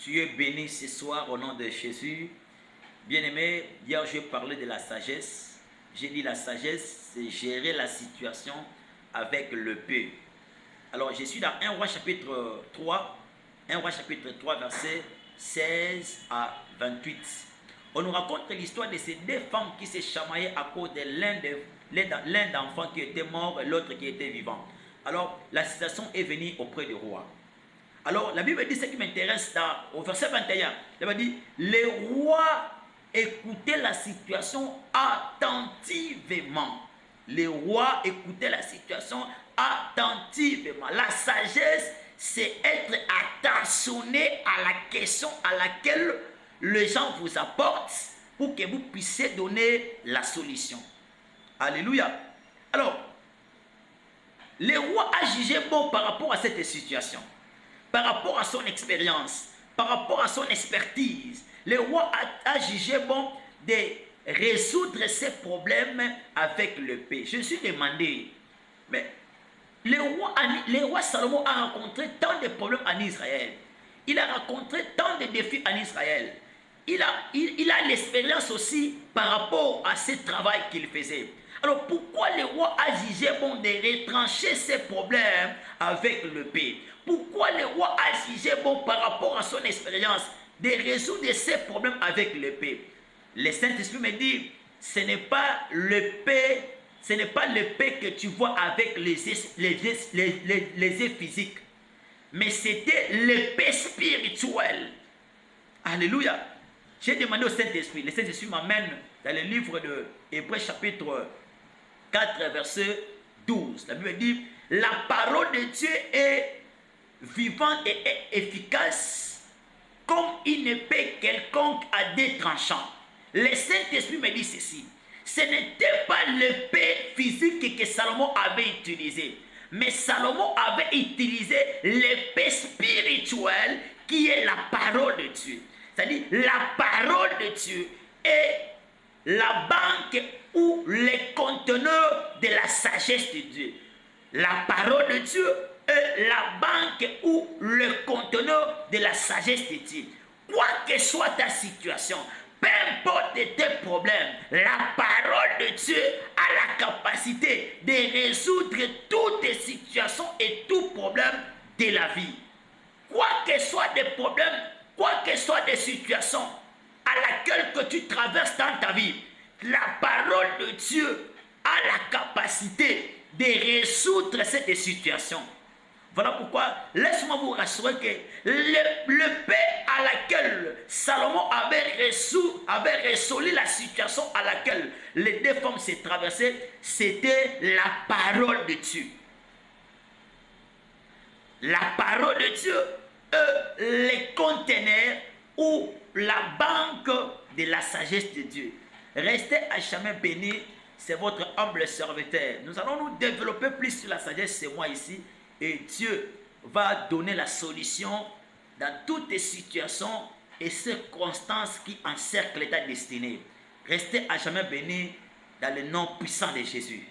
Tu es béni ce soir au nom de Jésus. Bien-aimé, hier j'ai parlé de la sagesse. J'ai dit la sagesse, c'est gérer la situation avec le peu. Alors je suis dans 1 Roi chapitre 3, 1 Roi chapitre 3 verset 16 à 28. On nous raconte l'histoire de ces deux femmes qui se chamaillaient à cause de l'un d'enfant qui était mort et l'autre qui était vivant. Alors la situation est venue auprès du roi. Alors la Bible dit ce qui m'intéresse au verset 21. Elle va dire, le roi écoutait la situation attentivement. Le roi écoutait la situation attentivement. La sagesse, c'est être attentionné à la question à laquelle les gens vous apportent pour que vous puissiez donner la solution. Alléluia. Alors, le roi a jugé bon par rapport à cette situation, par rapport à son expérience, par rapport à son expertise. Le roi a jugé bon de résoudre ses problèmes avec le paix. Je me suis demandé, mais le roi Salomon a rencontré tant de problèmes en Israël. Il a rencontré tant de défis en Israël. Il a l'expérience aussi par rapport à ce travail qu'il faisait. Alors pourquoi le roi a jugé bon de retrancher ses problèmes avec le paix? Pourquoi le roi a jugé bon par rapport à son expérience de résoudre ses problèmes avec le paix? Le Saint-Esprit me dit, ce n'est pas le paix, ce n'est pas le paix que tu vois avec les yeux physiques, mais c'était le paix spirituel. Alléluia. J'ai demandé au Saint-Esprit, le Saint-Esprit m'amène dans le livre de Hébreux chapitre 4 verset 12. La Bible dit, la parole de Dieu est vivante et efficace comme une épée quelconque à deux tranchants. Le Saint-Esprit me dit ceci, ce n'était pas l'épée physique que Salomon avait utilisée, mais Salomon avait utilisé l'épée spirituelle qui est la parole de Dieu. C'est-à-dire la parole de Dieu est la banque ou les conteneurs de la sagesse de Dieu. La parole de Dieu est la banque ou le conteneur de la sagesse de Dieu. Quoi que soit ta situation, peu importe tes problèmes, la parole de Dieu a la capacité de résoudre toutes les situations et tout problème de la vie. Quoi que soit des problèmes, quoi que soit des situations à laquelle que tu traverses dans ta vie, la parole de Dieu a la capacité de résoudre cette situation. Voilà pourquoi, laisse-moi vous rassurer que le paix à laquelle Salomon avait résolu la situation à laquelle les deux femmes se traversaient, c'était la parole de Dieu. La parole de Dieu est les conteneurs ou la banque de la sagesse de Dieu. Restez à jamais bénis, c'est votre humble serviteur. Nous allons nous développer plus sur la sagesse, c'est moi ici. Et Dieu va donner la solution dans toutes les situations et circonstances qui encerclent ta destinée. Restez à jamais bénis dans le nom puissant de Jésus.